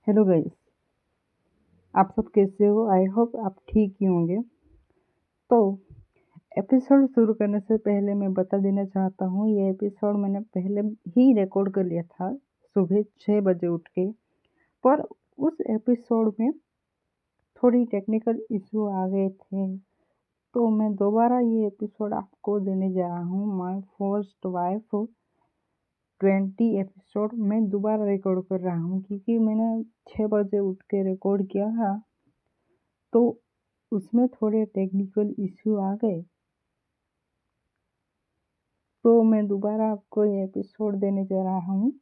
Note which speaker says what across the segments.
Speaker 1: Hello guys. आप सब कैसे हो? आई होप आप ठीक ही होंगे। तो एपिसोड शुरू करने से पहले मैं बता देना चाहता हूँ, ये एपिसोड मैंने पहले ही रिकॉर्ड कर लिया था सुबह 6 बजे उठ के। पर उस एपिसोड में थोड़ी टेक्निकल इशू आ गए थे, तो मैं दोबारा ये एपिसोड आपको देने जा रहा हूँ। माय फर्स्ट वाइफ 20 एपिसोड मैं दोबारा रिकॉर्ड कर रहा हूँ, क्योंकि मैंने 6 बजे उठ के रिकॉर्ड किया था, तो उसमें थोड़े टेक्निकल इश्यू आ गए। तो मैं दोबारा आपको ये एपिसोड देने जा रहा हूँ।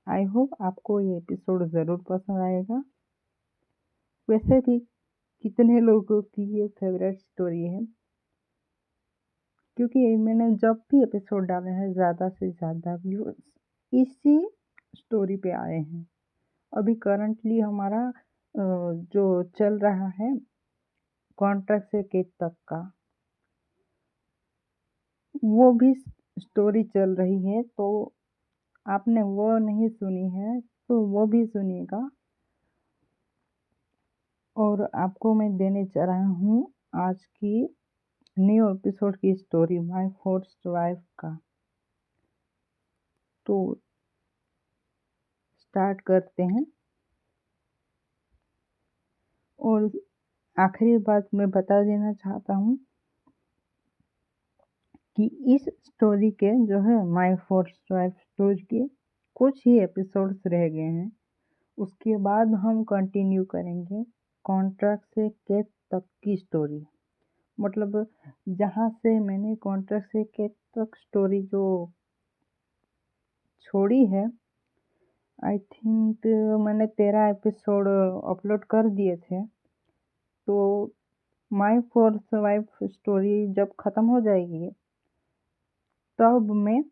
Speaker 1: आई होप आपको ये एपिसोड ज़रूर पसंद आएगा। वैसे भी कितने लोगों की ये फेवरेट स्टोरी है, क्योंकि मैंने जब भी एपिसोड डाले हैं ज़्यादा से ज़्यादा व्यूअर्स इसी स्टोरी पे आए हैं। अभी करंटली हमारा जो चल रहा है कॉन्ट्रैक्ट से केस तक का, वो भी स्टोरी चल रही है। तो आपने वो नहीं सुनी है तो वो भी सुनिएगा। और आपको मैं देने जा रहा हूँ आज की न्यू एपिसोड की स्टोरी, माय फर्स्ट वाइफ का। तो स्टार्ट करते हैं। और आखिरी बात मैं बता देना चाहता हूँ कि इस स्टोरी के जो है माय फर्स्ट वाइफ स्टोरी के कुछ ही एपिसोड्स रह गए हैं। उसके बाद हम कंटिन्यू करेंगे कॉन्ट्रैक्ट से केस तक की स्टोरी। मतलब जहाँ से मैंने कॉन्ट्रैक्ट से केस तक स्टोरी जो छोड़ी है, आई थिंक मैंने 13 एपिसोड अपलोड कर दिए थे। तो माय फर्स्ट वाइफ स्टोरी जब ख़त्म हो जाएगी तब मैं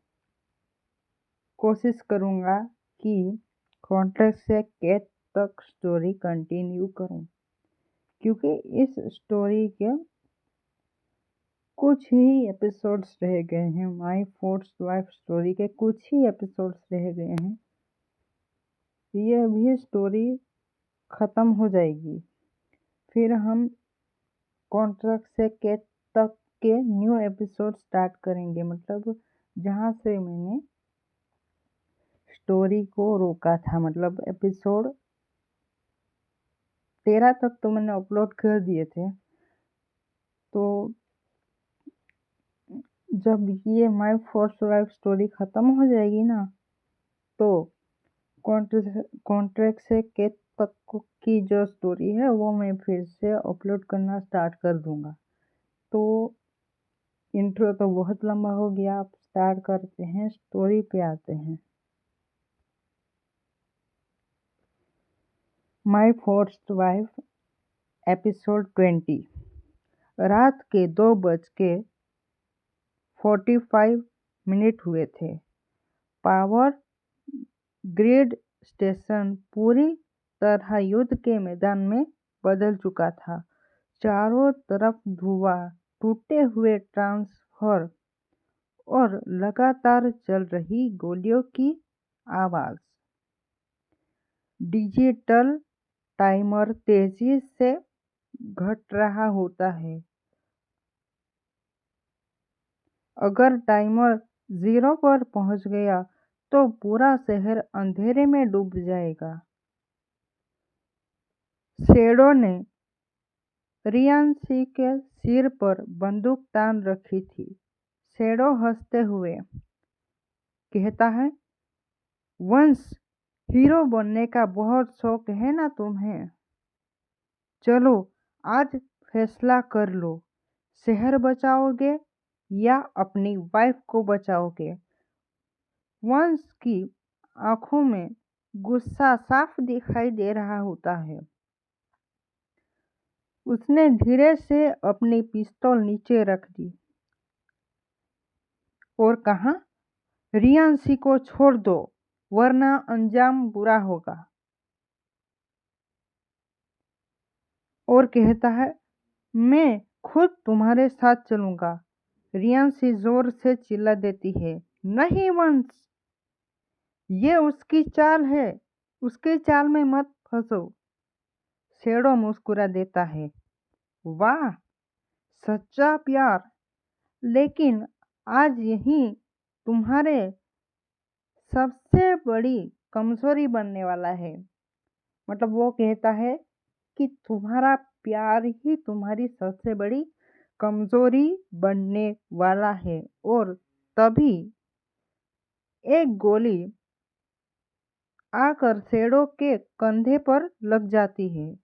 Speaker 1: कोशिश करूँगा कि कॉन्ट्रैक्ट से केस तक स्टोरी कंटिन्यू करूँ, क्योंकि इस स्टोरी के कुछ ही एपिसोड्स रह गए हैं। माय फर्स्ट वाइफ स्टोरी के कुछ ही एपिसोड्स रह गए हैं। ये भी स्टोरी ख़त्म हो जाएगी, फिर हम कॉन्ट्रैक्ट से केस तक के न्यू एपिसोड स्टार्ट करेंगे। मतलब जहाँ से मैंने स्टोरी को रोका था, मतलब एपिसोड 13 तक तो मैंने अपलोड कर दिए थे। तो जब ये माय फर्स्ट वाइफ स्टोरी ख़त्म हो जाएगी ना, तो कॉन्ट्रैक्ट से केस तक की जो स्टोरी है वो मैं फिर से अपलोड करना स्टार्ट कर दूंगा। तो इंट्रो तो बहुत लंबा हो गया, आप स्टार्ट करते हैं, स्टोरी पे आते हैं। My first wife episode 20। रात के 2:45 हुए थे। पावर ग्रिड स्टेशन पूरी तरह युद्ध के मैदान में बदल चुका था। चारों तरफ धुआं, टूटे हुए ट्रांसफर और लगातार चल रही गोलियों की आवाज। डिजिटल टाइमर तेजी से घट रहा होता है। अगर टाइमर 0 पर पहुंच गया तो पूरा शहर अंधेरे में डूब जाएगा। शेडो ने रियांशी के सिर पर बंदूक तान रखी थी। शेडो हंसते हुए कहता है, वंश, हीरो बनने का बहुत शौक है ना तुम्हें? चलो आज फैसला कर लो, शहर बचाओगे या अपनी वाइफ को बचाओगे? वंश की आंखों में गुस्सा साफ दिखाई दे रहा होता है। उसने धीरे से अपनी पिस्तौल नीचे रख दी और कहा, रियांशी को छोड़ दो वरना अंजाम बुरा होगा। और कहता है, मैं खुद तुम्हारे साथ चलूंगा। रियांशी जोर से चिल्ला देती है, नहीं वंश, ये उसकी चाल है। उसके चाल में मत फंसो। शेडो मुस्कुरा देता है। वाह, सच्चा प्यार। लेकिन आज यही तुम्हारे सबसे बड़ी कमजोरी बनने वाला है। मतलब वो कहता है कि तुम्हारा प्यार ही तुम्हारी सबसे बड़ी कमजोरी बनने वाला है। और तभी एक गोली आकर शेडो के कंधे पर लग जाती है।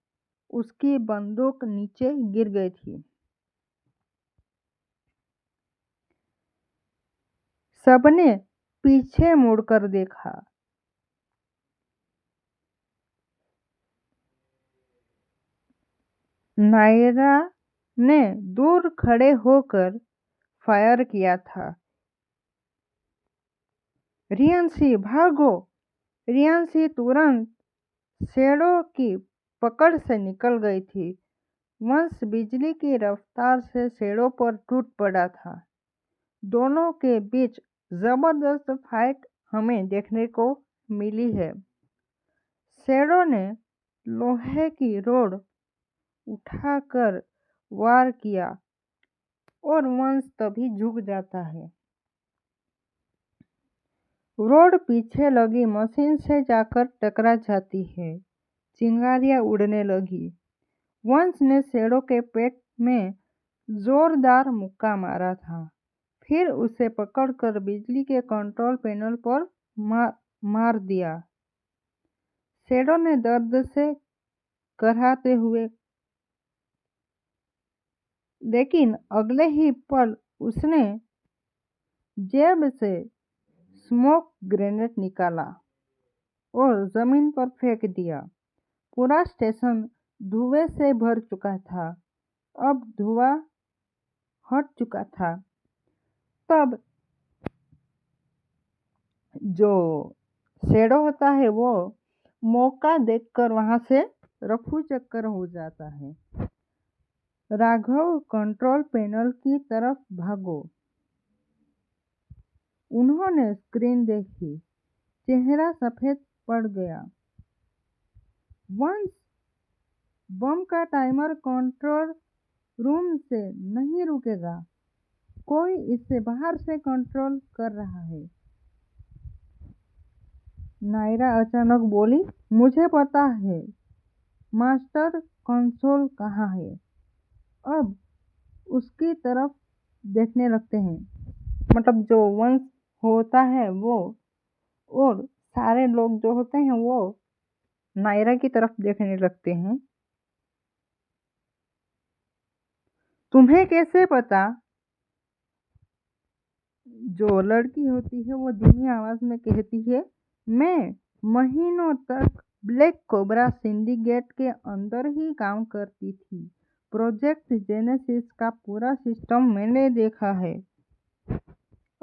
Speaker 1: उसकी बंदूक नीचे गिर गई थी। सबने पीछे मुड़कर देखा। नायरा ने दूर खड़े होकर फायर किया था। रियांशी भागो। रियांशी तुरंत शेडो की पकड़ से निकल गई थी। वंश बिजली की रफ्तार से शेडो पर टूट पड़ा था। दोनों के बीच जबरदस्त फाइट हमें देखने को मिली है। शेडो ने लोहे की रोड उठाकर वार किया और वंश तभी झुक जाता है। रोड पीछे लगी मशीन से जाकर टकरा जाती है। चिंगारियां उड़ने लगी। वंश ने शेडो के पेट में जोरदार मुक्का मारा था। फिर उसे पकड़कर बिजली के कंट्रोल पैनल पर मार दिया। शेडो ने दर्द से कराहते हुए, लेकिन अगले ही पल उसने जेब से स्मोक ग्रेनेड निकाला और जमीन पर फेंक दिया। पूरा स्टेशन धुएं से भर चुका था। अब धुआं हट चुका था। तब जो शेडो होता है वो मौका देखकर वहां से रफू चक्कर हो जाता है। राघव, कंट्रोल पैनल की तरफ भागो। उन्होंने स्क्रीन देखी। चेहरा सफेद पड़ गया। वंश, बम का टाइमर कंट्रोल रूम से नहीं रुकेगा। कोई इसे बाहर से कंट्रोल कर रहा है। नायरा अचानक बोली, मुझे पता है। मास्टर कंसोल कहाँ है? अब उसकी तरफ देखने लगते हैं। मतलब जो वंश होता है वो और सारे लोग जो होते हैं वो नायरा की तरफ देखने लगते हैं। तुम्हें कैसे पता? जो लड़की होती है वो धीमी आवाज में कहती है, मैं महीनों तक ब्लैक कोबरा सिंडिकेट के अंदर ही काम करती थी। प्रोजेक्ट जेनेसिस का पूरा सिस्टम मैंने देखा है।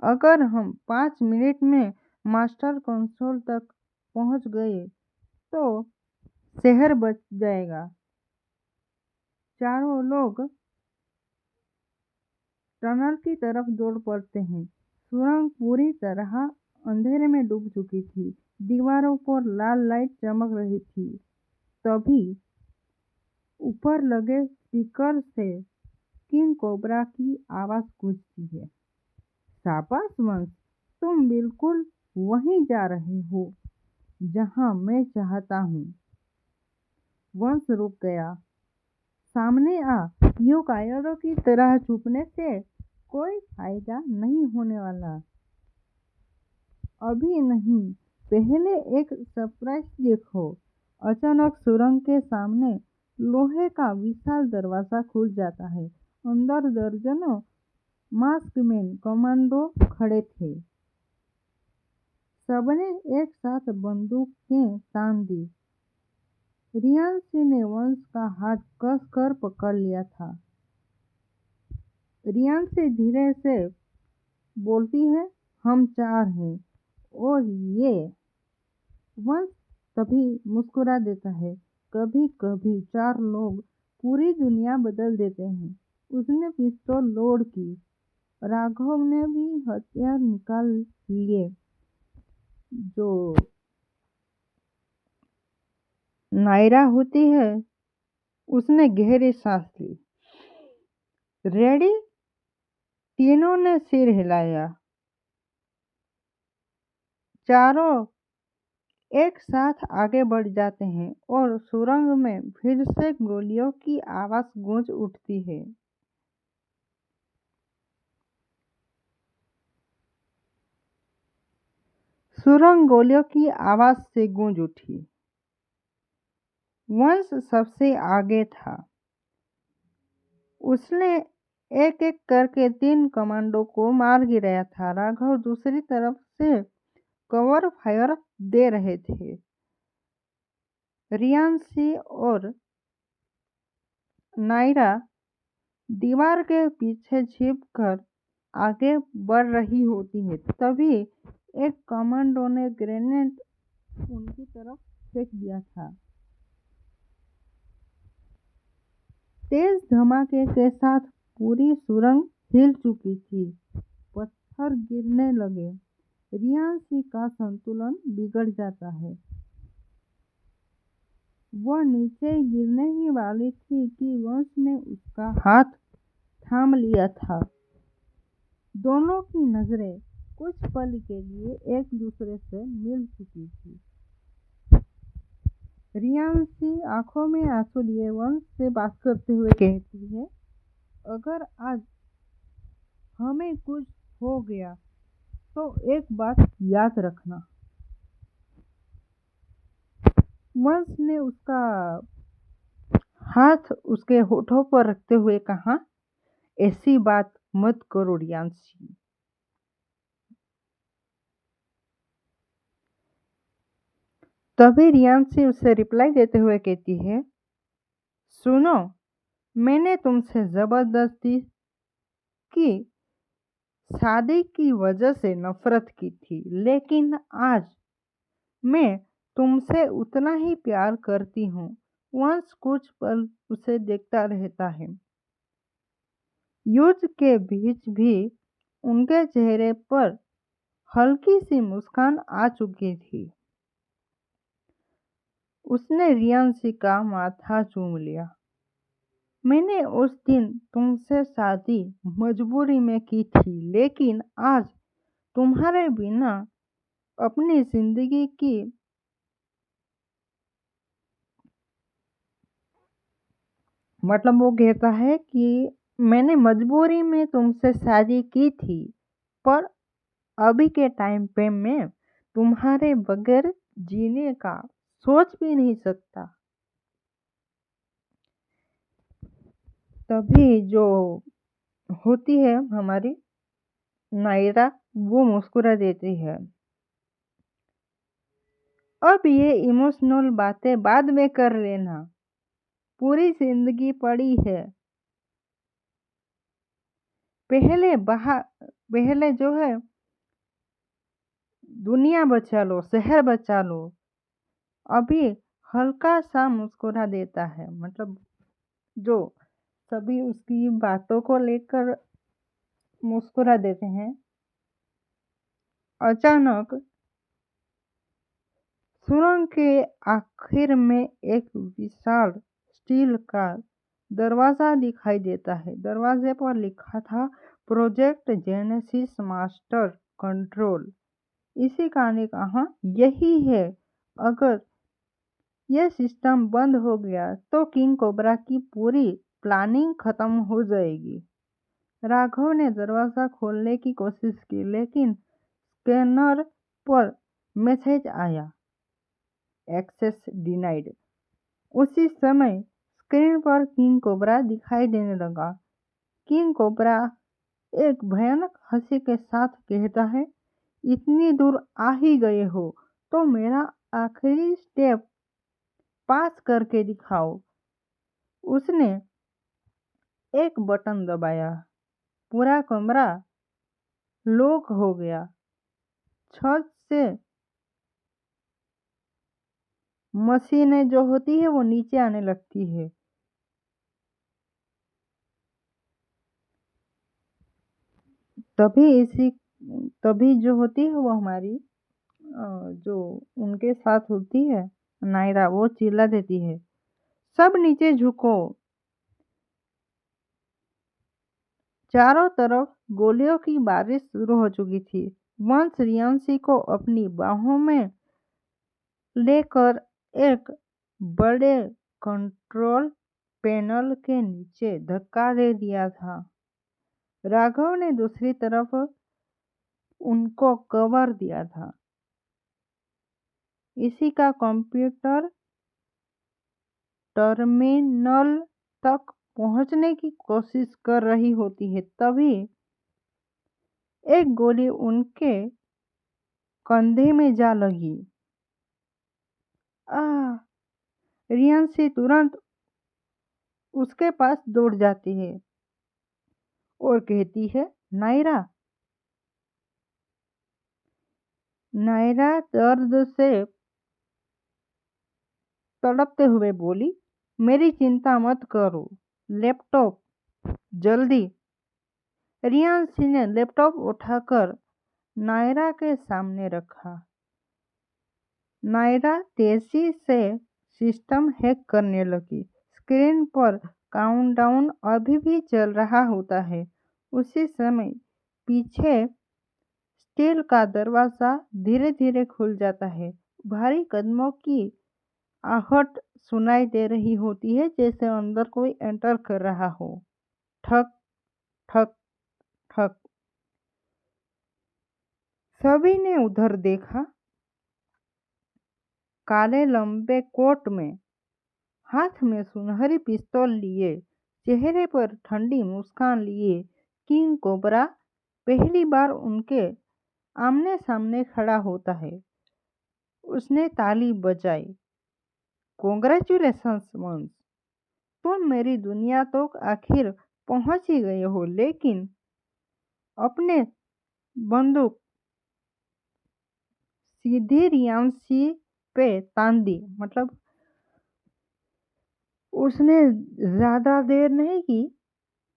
Speaker 1: अगर हम 5 मिनट में मास्टर कंसोल तक पहुंच गए तो शहर बच जाएगा। चारों लोग टनल की तरफ दौड़ पड़ते हैं। सुरंग पूरी तरह अंधेरे में डूब चुकी थी। दीवारों पर लाल लाइट चमक रही थी। तभी ऊपर लगे स्पीकर से किंग कोबरा की आवाज गूंजती है। शाबाश वंश, तुम बिल्कुल वहीं जा रहे हो जहां मैं चाहता हूं। वंश रुक गया। सामने आ। यूं कायरों की तरह छुपने से कोई फायदा नहीं होने वाला। अभी नहीं, पहले एक सरप्राइज देखो। अचानक सुरंग के सामने लोहे का विशाल दरवाजा खुल जाता है। अंदर दर्जनों मास्कमैन कमांडो खड़े थे। सबने एक साथ बंदूकें तान दी। रियांशी ने वंश का हाथ कसकर पकड़ लिया था। रियांशी धीरे से बोलती है, हम 4 हैं और ये। वंश तभी मुस्कुरा देता है। कभी कभी 4 लोग पूरी दुनिया बदल देते हैं। उसने पिस्तौल लोड की। राघव ने भी हथियार निकाल लिए। जो नायरा होती है, उसने गहरी सांस ली। रेडी? तीनों ने सिर हिलाया। चारों एक साथ आगे बढ़ जाते हैं और सुरंग में फिर से गोलियों की आवाज गूंज उठती है। सुरंग गोलियों की आवाज से गूंज उठी। वंश सबसे आगे था। उसने एक एक करके 3 कमांडो को मार गिराया था। राघव दूसरी तरफ से कवर फायर दे रहे थे। रियांशी और नायरा दीवार के पीछे छिपकर आगे बढ़ रही होती है। तभी एक कमांडो ने ग्रेनेड उनकी तरफ फेंक दिया था। तेज धमाके के साथ पूरी सुरंग हिल चुकी थी। पत्थर गिरने लगे। रियांशी का संतुलन बिगड़ जाता है। वह नीचे गिरने ही वाली थी कि वंश ने उसका हाथ थाम लिया था। दोनों की नजरें कुछ पल के लिए एक दूसरे से मिल चुकी थी। रियांशी आंखों में आंसू लिए वंश से बात करते हुए कहती है, अगर आज हमें कुछ हो गया तो एक बात याद रखना। वंश ने उसका हाथ उसके होठों पर रखते हुए कहा, ऐसी बात मत करो रियांशी। तभी रियांशी उसे रिप्लाई देते हुए कहती है, सुनो, मैंने तुमसे जबरदस्ती की शादी की वजह से नफरत की थी, लेकिन आज मैं तुमसे उतना ही प्यार करती हूँ। वंश कुछ पल उसे देखता रहता है। युद्ध के बीच भी उनके चेहरे पर हल्की सी मुस्कान आ चुकी थी। उसने रियांशी का माथा चूम लिया। मैंने उस दिन तुमसे शादी मजबूरी में की थी, लेकिन आज तुम्हारे बिना अपनी जिंदगी की मतलब वो कहता है कि मैंने मजबूरी में तुमसे शादी की थी, पर अभी के टाइम पे मैं तुम्हारे बगैर जीने का सोच भी नहीं सकता। तभी जो होती है हमारी नायरा, वो मुस्कुरा देती है। अब ये इमोशनल बातें बाद में कर लेना, पूरी जिंदगी पड़ी है। पहले जो है दुनिया बचा लो, शहर बचा लो। अभी हल्का सा मुस्कुरा देता है, मतलब जो सभी उसकी बातों को लेकर मुस्कुरा देते हैं। अचानक सुरंग के आखिर में एक विशाल स्टील का दरवाजा दिखाई देता है। दरवाजे पर लिखा था, प्रोजेक्ट जेनेसिस मास्टर कंट्रोल। इसी का ने कहा, यही है, अगर यह सिस्टम बंद हो गया तो किंग कोबरा की पूरी प्लानिंग खत्म हो जाएगी। राघव ने दरवाजा खोलने की कोशिश की, लेकिन स्कैनर पर मैसेज आया, एक्सेस डिनाइड। उसी समय स्क्रीन पर किंग कोबरा दिखाई देने लगा। किंग कोबरा एक भयानक हंसी के साथ कहता है, इतनी दूर आ ही गए हो तो मेरा आखिरी स्टेप पास करके दिखाओ। उसने एक बटन दबाया। पूरा कमरा लॉक हो गया। छत से मशीनें जो होती है वो नीचे आने लगती है। तभी जो होती है वो हमारी जो उनके साथ होती है नायरा, वो चिल्ला देती है। सब नीचे झुको। चारों तरफ गोलियों की बारिश शुरू हो चुकी थी। वंश रियांशी को अपनी बाहों में लेकर एक बड़े कंट्रोल पैनल के नीचे धक्का दे दिया था। राघव ने दूसरी तरफ उनको कवर दिया था। इसी का कंप्यूटर टर्मिनल तक पहुंचने की कोशिश कर रही होती है, तभी एक गोली उनके कंधे में जा लगी। रियांशी तुरंत उसके पास दौड़ जाती है और कहती है, नायरा। नायरा दर्द से तड़पते हुए बोली, मेरी चिंता मत करो, लैपटॉप जल्दी। रियांशी ने लैपटॉप उठाकर नायरा के सामने रखा। नायरा तेजी से सिस्टम हैक करने लगी। स्क्रीन पर काउंटडाउन अभी भी चल रहा होता है। उसी समय पीछे स्टील का दरवाजा धीरे धीरे खुल जाता है। भारी कदमों की आहट सुनाई दे रही होती है, जैसे अंदर कोई एंटर कर रहा हो। ठक ठक ठक। सभी ने उधर देखा। काले लंबे कोट में, हाथ में सुनहरी पिस्तौल लिए, चेहरे पर ठंडी मुस्कान लिए किंग कोबरा पहली बार उनके आमने सामने खड़ा होता है। उसने ताली बजाई। कॉन्ग्रेचुलेशंस वंश, तुम मेरी दुनिया तो आखिर पहुंच ही गए हो, लेकिन अपने बंदूक सीधी रियांशी पे तान दी। मतलब उसने ज्यादा देर नहीं की,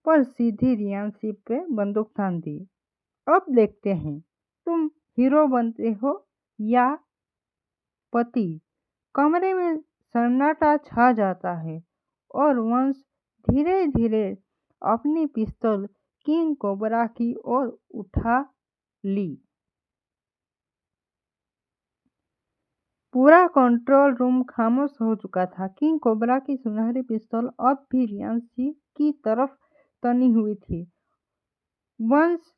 Speaker 1: पर सीधी रियांशी पे बंदूक तान दी। अब देखते हैं तुम हीरो बनते हो या पति। कमरे में सन्नाटा छा जाता है और वंश धीरे धीरे अपनी पिस्तौल किंग कोबरा की ओर उठा ली। पूरा कंट्रोल रूम खामोश हो चुका था। किंग कोबरा की सुनहरी पिस्तौल अब भी रियांशी की तरफ तनी हुई थी। वंश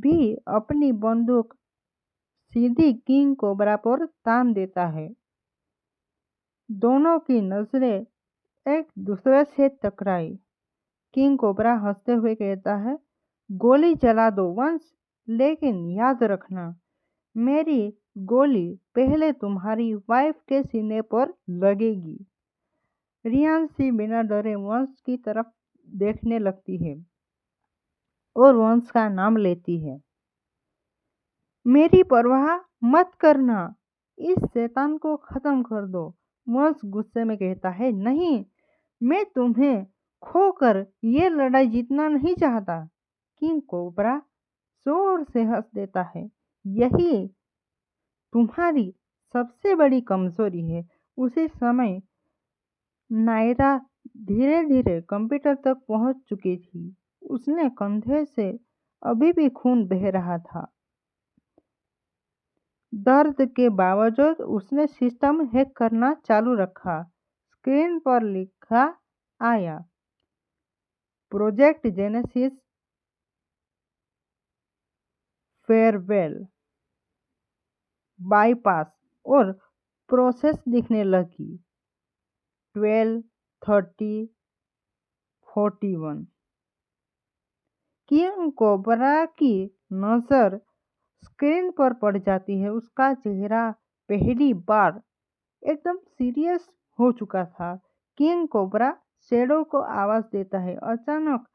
Speaker 1: भी अपनी बंदूक सीधी किंग कोबरा पर तान देता है। दोनों की नजरें एक दूसरे से टकराई। किंग कोबरा हंसते हुए कहता है, गोली चला दो वंश, लेकिन याद रखना, मेरी गोली पहले तुम्हारी वाइफ के सीने पर लगेगी। रियांशी बिना डरे वंश की तरफ देखने लगती है और वंश का नाम लेती है। मेरी परवाह मत करना, इस शैतान को खत्म कर दो। वंश गुस्से में कहता है, नहीं, मैं तुम्हें खोकर ये लड़ाई जीतना नहीं चाहता। किंग कोबरा जोर से हंस देता है, यही तुम्हारी सबसे बड़ी कमजोरी है। उसी समय नायरा धीरे धीरे कंप्यूटर तक पहुंच चुकी थी। उसने कंधे से अभी भी खून बह रहा था। दर्द के बावजूद उसने सिस्टम हैक करना चालू रखा। स्क्रीन पर लिखा आया, प्रोजेक्ट जेनेसिस फेयरवेल बाईपास, और प्रोसेस दिखने लगी 12, 30, 41। किंग कोबरा की नजर स्क्रीन पर पड़ जाती है। उसका चेहरा पहली बार एकदम सीरियस हो चुका था। किंग कोबरा शैडो को आवाज देता है। अचानक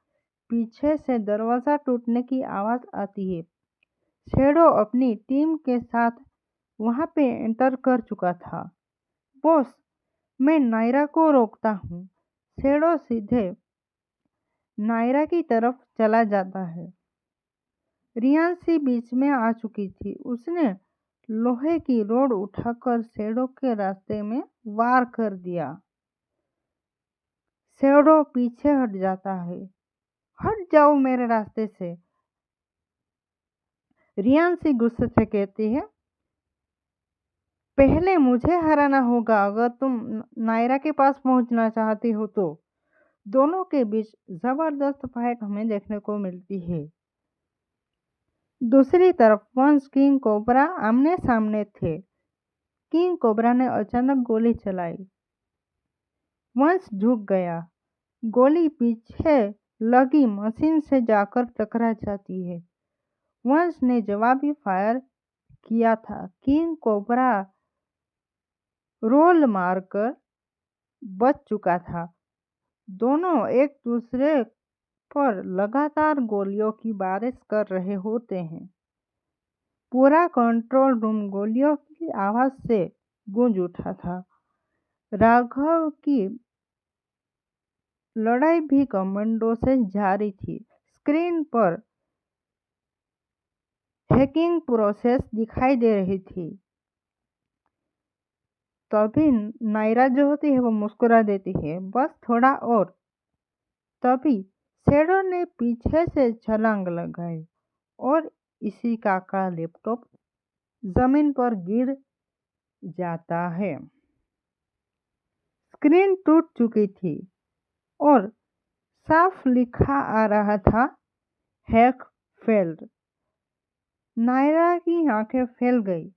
Speaker 1: पीछे से दरवाजा टूटने की आवाज आती है। शैडो अपनी टीम के साथ वहां पे एंटर कर चुका था। बॉस, मैं नायरा को रोकता हूँ। शैडो सीधे नायरा की तरफ चला जाता है। रियांशी बीच में आ चुकी थी। उसने लोहे की रोड उठाकर शैडो के रास्ते में वार कर दिया। शैडो पीछे हट जाता है। हट जाओ मेरे रास्ते से, रियांशी गुस्से से कहती है। पहले मुझे हराना होगा अगर तुम नायरा के पास पहुंचना चाहती हो तो। दोनों के बीच जबरदस्त फाइट हमें देखने को मिलती है। दूसरी तरफ वंश किंग कोबरा आमने सामने थे। किंग कोबरा ने अचानक गोली चलाई। वंश झुक गया। गोली पीछे लगी मशीन से जाकर टकरा जाती है। वंश ने जवाबी फायर किया था। किंग कोबरा रोल मारकर बच चुका था। दोनों एक दूसरे पर लगातार गोलियों की बारिश कर रहे होते हैं। पूरा कंट्रोल रूम गोलियों की आवाज से गूंज उठा था। राघव की लड़ाई भी कमांडो से जारी थी। स्क्रीन पर हैकिंग प्रोसेस दिखाई दे रही थी। तभी नायरा जो होती है वो मुस्कुरा देती है, बस थोड़ा और। तभी शैडो ने पीछे से छलांग लगाई और इशिका का लैपटॉप जमीन पर गिर जाता है। स्क्रीन टूट चुकी थी और साफ लिखा आ रहा था, हैक फेल्ड। नायरा की आंखें फैल गई।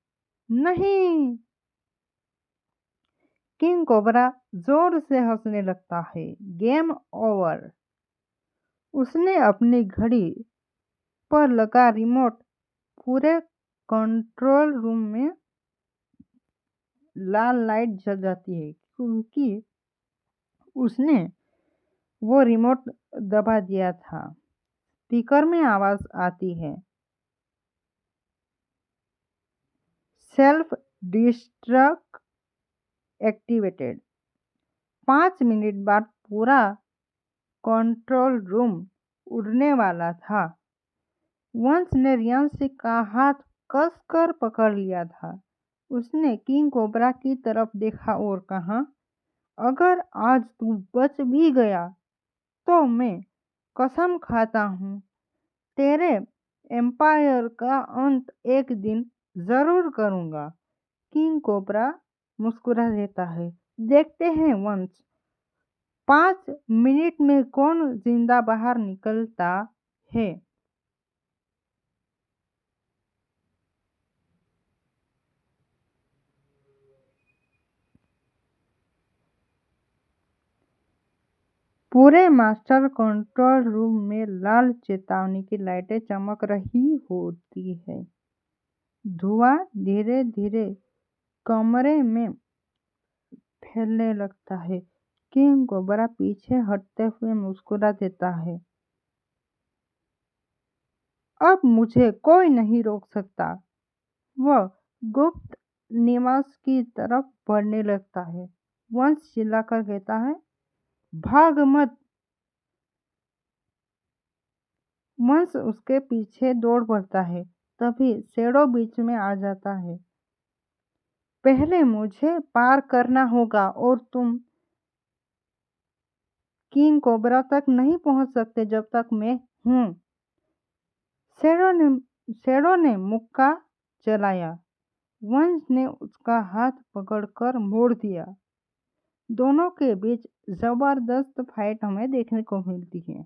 Speaker 1: नहीं! किंग कोबरा जोर से हंसने लगता है। Game over. उसने अपनी घड़ी पर लगा रिमोट पूरे कंट्रोल रूम में लाल लाइट जल जाती है क्योंकि उसने वो रिमोट दबा दिया था। स्पीकर में आवाज आती है, सेल्फ डिस्ट्रक्ट एक्टिवेटेड। 5 मिनट बाद पूरा कंट्रोल रूम उड़ने वाला था। वंश ने रियांशी का हाथ कसकर पकड़ लिया था। उसने किंग कोबरा की तरफ देखा और कहा, अगर आज तू बच भी गया तो मैं कसम खाता हूँ तेरे एम्पायर का अंत एक दिन जरूर करूँगा। किंग कोबरा मुस्कुरा देता है। देखते हैं वंश, 5 मिनट में कौन जिंदा बाहर निकलता है। पूरे मास्टर कंट्रोल रूम में लाल चेतावनी की लाइटें चमक रही होती है। धुआं धीरे धीरे कमरे में फैलने लगता है। किंग कोबरा पीछे हटते हुए मुस्कुरा देता है। अब मुझे कोई नहीं रोक सकता। वह गुप्त निवास की तरफ बढ़ने लगता है। वंश चिल्लाकर कहता है, भाग मत। वंश उसके पीछे दौड़ पड़ता है। तभी शैडो बीच में आ जाता है। पहले मुझे पार करना होगा और तुम किंग कोबरा तक नहीं पहुंच सकते जब तक मैं हूं। शैडो ने मुक्का चलाया। वंश ने उसका हाथ पकड़कर मोड़ दिया। दोनों के बीच जबरदस्त फाइट हमें देखने को मिलती है।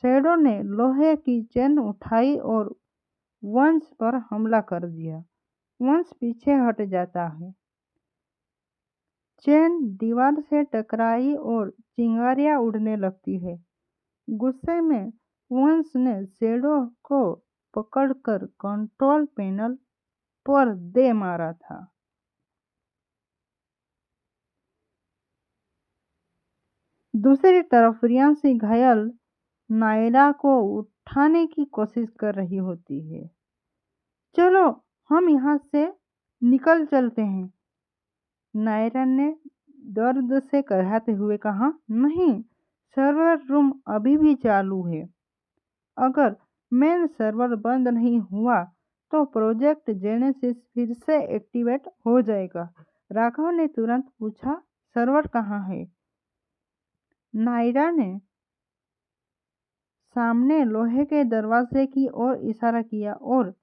Speaker 1: शैडो ने लोहे की चेन उठाई और वंश पर हमला कर दिया। वंश पीछे हट जाता है। चेन दीवार से टकराई और चिंगारियां उड़ने लगती है। गुस्से में वंश ने शैडो को पकड़कर कंट्रोल पैनल पर दे मारा था। दूसरी तरफ रियांशी घायल नायरा को उठाने की कोशिश कर रही होती है। चलो हम यहाँ से निकल चलते हैं, नायरा ने दर्द से कराहते हुए कहा। नहीं, सर्वर रूम अभी भी चालू है। अगर मेन सर्वर बंद नहीं हुआ तो प्रोजेक्ट जेनेसिस फिर से एक्टिवेट हो जाएगा। राघव ने तुरंत पूछा, सर्वर कहाँ है? नायरा ने सामने लोहे के दरवाजे की ओर इशारा किया और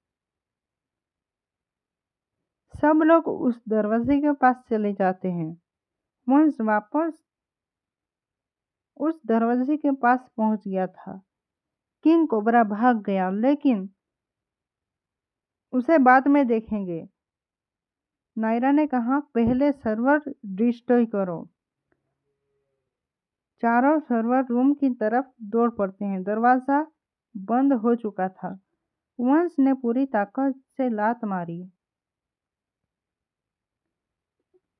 Speaker 1: सब लोग उस दरवाजे के पास चले जाते हैं। वंश वापस उस दरवाजे के पास पहुंच गया था। किंग कोबरा भाग गया, लेकिन उसे बाद में देखेंगे। नायरा ने कहा, पहले सर्वर डिस्ट्रॉय करो। चारों सर्वर रूम की तरफ दौड़ पड़ते हैं। दरवाजा बंद हो चुका था। वंश ने पूरी ताकत से लात मारी।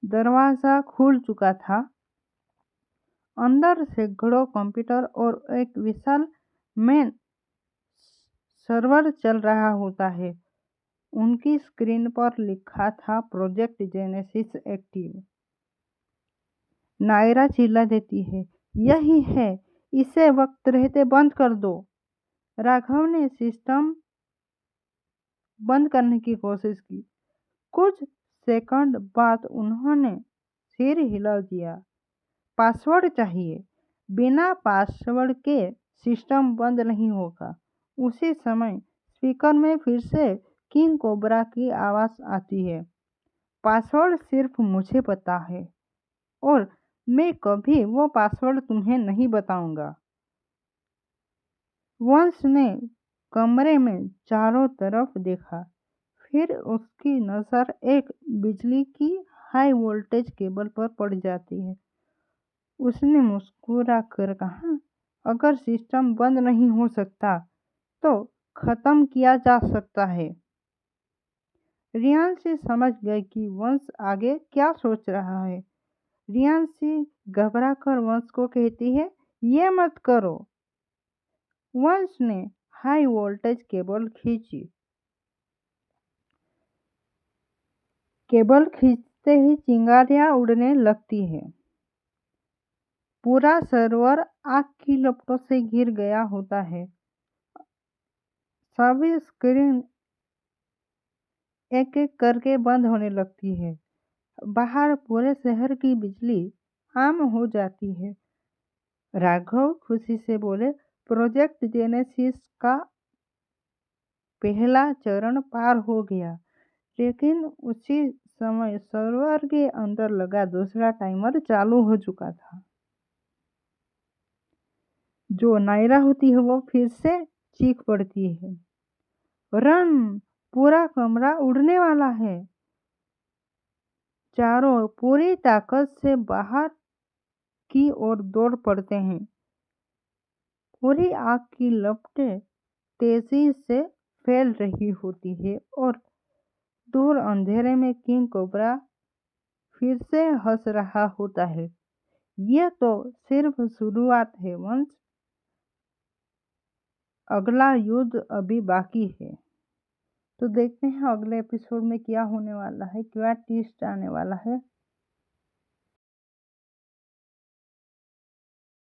Speaker 1: दरवाजा खुल चुका था। अंदर से घड़ों कंप्यूटर और एक विशाल मेन सर्वर चल रहा होता है। उनकी स्क्रीन पर लिखा था, प्रोजेक्ट जेनेसिस एक्टिव। नायरा चिल्ला देती है, यही है, इसे वक्त रहते बंद कर दो। राघव ने सिस्टम बंद करने की कोशिश की। कुछ सेकंड बाद उन्होंने सिर हिला दिया। पासवर्ड चाहिए। बिना पासवर्ड के सिस्टम बंद नहीं होगा। उसी समय स्पीकर में फिर से किंग कोबरा की आवाज़ आती है, पासवर्ड सिर्फ मुझे पता है और मैं कभी वो पासवर्ड तुम्हें नहीं बताऊंगा। वंश ने कमरे में चारों तरफ देखा। फिर उसकी नज़र एक बिजली की हाई वोल्टेज केबल पर पड़ जाती है। उसने मुस्कुरा कर कहा, अगर सिस्टम बंद नहीं हो सकता तो खत्म किया जा सकता है। रियांशी समझ गई कि वंश आगे क्या सोच रहा है। रियांशी घबराकर वंश को कहती है, ये मत करो। वंश ने हाई वोल्टेज केबल खींची। केबल खींचते ही चिंगारियां उड़ने लगती है। पूरा सर्वर आग की लपटों से घिर गया होता है। सभी स्क्रीन एक एक करके बंद होने लगती है। बाहर पूरे शहर की बिजली आम हो जाती है। राघव खुशी से बोले, प्रोजेक्ट जेनेसिस का पहला चरण पार हो गया। लेकिन उसी समय सर्वर के अंदर लगा दूसरा टाइमर चालू हो चुका था। जो नायरा होती है वो फिर से चीख पड़ती है, रन, पूरा कमरा उड़ने वाला है। चारों पूरी ताकत से बाहर की ओर दौड़ पड़ते हैं। पूरी आग की लपटें तेजी से फैल रही होती है और दूर अंधेरे में किंग कोबरा फिर से हंस रहा होता है। यह तो सिर्फ शुरुआत है वंश, अगला युद्ध अभी बाकी है। तो देखते हैं अगले एपिसोड में क्या होने वाला है, क्या ट्विस्ट आने वाला है।